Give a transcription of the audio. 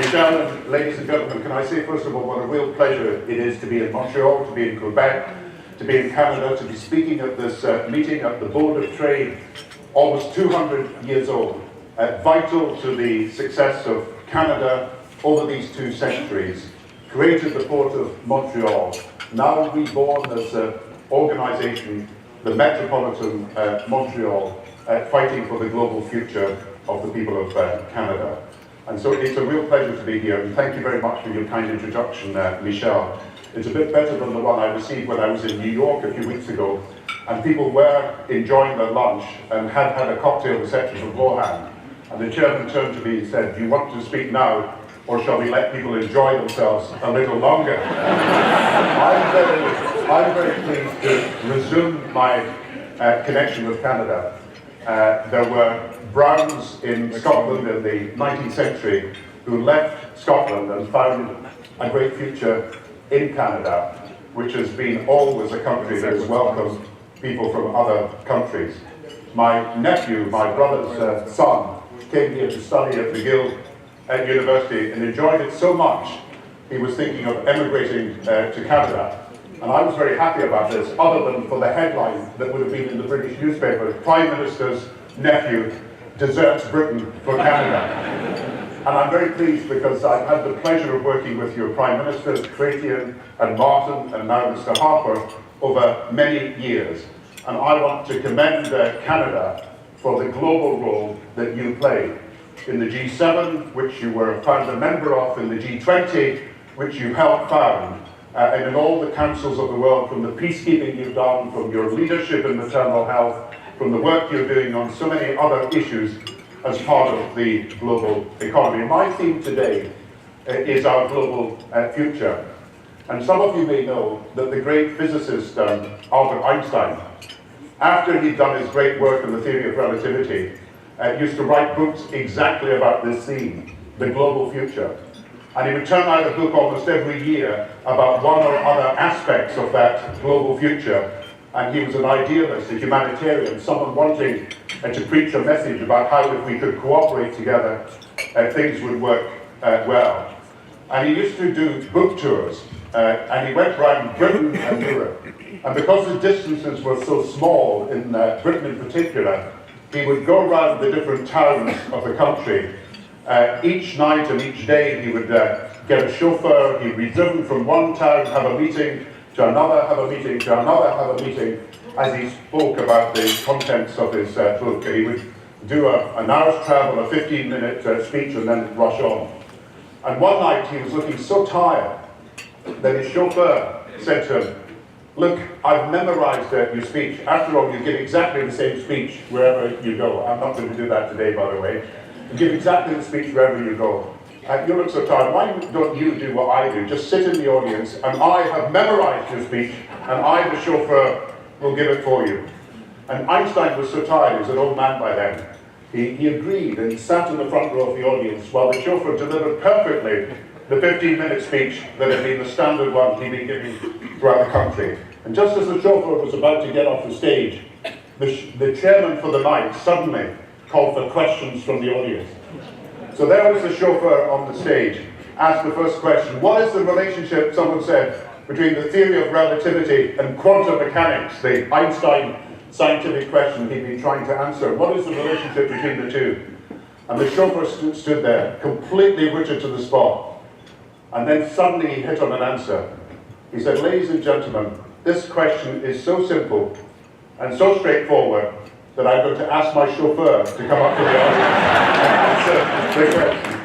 Michelle, and ladies and gentlemen, can I say first of all what a real pleasure it is to be in Montreal, to be in Quebec, to be in Canada, to be speaking at this meeting at the Board of Trade, almost 200 years old, vital to the success of Canada over these 2 centuries, created the Port of Montreal, now reborn as an organisation, the Metropolitan Montreal, fighting for the global future of the people of Canada. And so it's a real pleasure to be here, and thank you very much for your kind introduction, Michelle. It's a bit better than the one I received when I was in New York a few weeks ago, and people were enjoying their lunch and had had a cocktail reception beforehand. And the chairman turned to me and said, "Do you want to speak now, or shall we let people enjoy themselves a little longer?" I'm very pleased to resume my connection with Canada. There were Browns in Scotland in the 19th century who left Scotland and found a great future in Canada, which has been always a country that has welcomed people from other countries. My nephew, my brother's son, came here to study at McGill University and enjoyed it so much he was thinking of emigrating to Canada. And I was very happy about this, other than for the headline that would have been in the British newspaper, Prime Minister's nephew deserts Britain for Canada. And I'm very pleased because I've had the pleasure of working with your Prime Ministers, Chrétien and Martin, and now Mr. Harper, over many years. And I want to commend Canada for the global role that you played in the G7, which you were found a member of, in the G20, which you helped found, and in all the councils of the world, from the peacekeeping you've done, from your leadership in maternal health, from the work you're doing on so many other issues as part of the global economy. My theme today is our global future. And some of you may know that the great physicist Albert Einstein, after he'd done his great work on the theory of relativity, used to write books exactly about this theme, the global future. And he would turn out a book almost every year about one or other aspects of that global future. And he was an idealist, a humanitarian, someone wanting to preach a message about how, if we could cooperate together, things would work well. And he used to do book tours, and he went around Britain and Europe. And because the distances were so small, in Britain in particular, he would go around the different towns of the country. Each night and each day he would get a chauffeur, he'd be driven from one town, have a meeting, to another, have a meeting, to another, have a meeting, as he spoke about the contents of his book. He would do an hour's travel, a 15-minute speech, and then rush on. And one night he was looking so tired that his chauffeur said to him, "Look, I've memorized your speech. After all, you give exactly the same speech wherever you go." I'm not going to do that today, by the way. You give exactly the speech wherever you go. You look so tired, why don't you do what I do? Just sit in the audience, and I have memorized your speech, and I, the chauffeur, will give it for you. And Einstein was so tired, he was an old man by then. He agreed, and he sat in the front row of the audience while the chauffeur delivered perfectly the 15-minute speech that had been the standard one he'd been giving throughout the country. And just as the chauffeur was about to get off the stage, the chairman for the night suddenly called for questions from the audience. So there was the chauffeur on the stage, asked the first question: "What is the relationship," someone said, "between the theory of relativity and quantum mechanics?" The Einstein scientific question he'd been trying to answer. What is the relationship between the two? And the chauffeur stood there, completely rooted to the spot. And then suddenly he hit on an answer. He said, "Ladies and gentlemen, this question is so simple and so straightforward that I'm going to ask my chauffeur to come up to the audience and answer the question."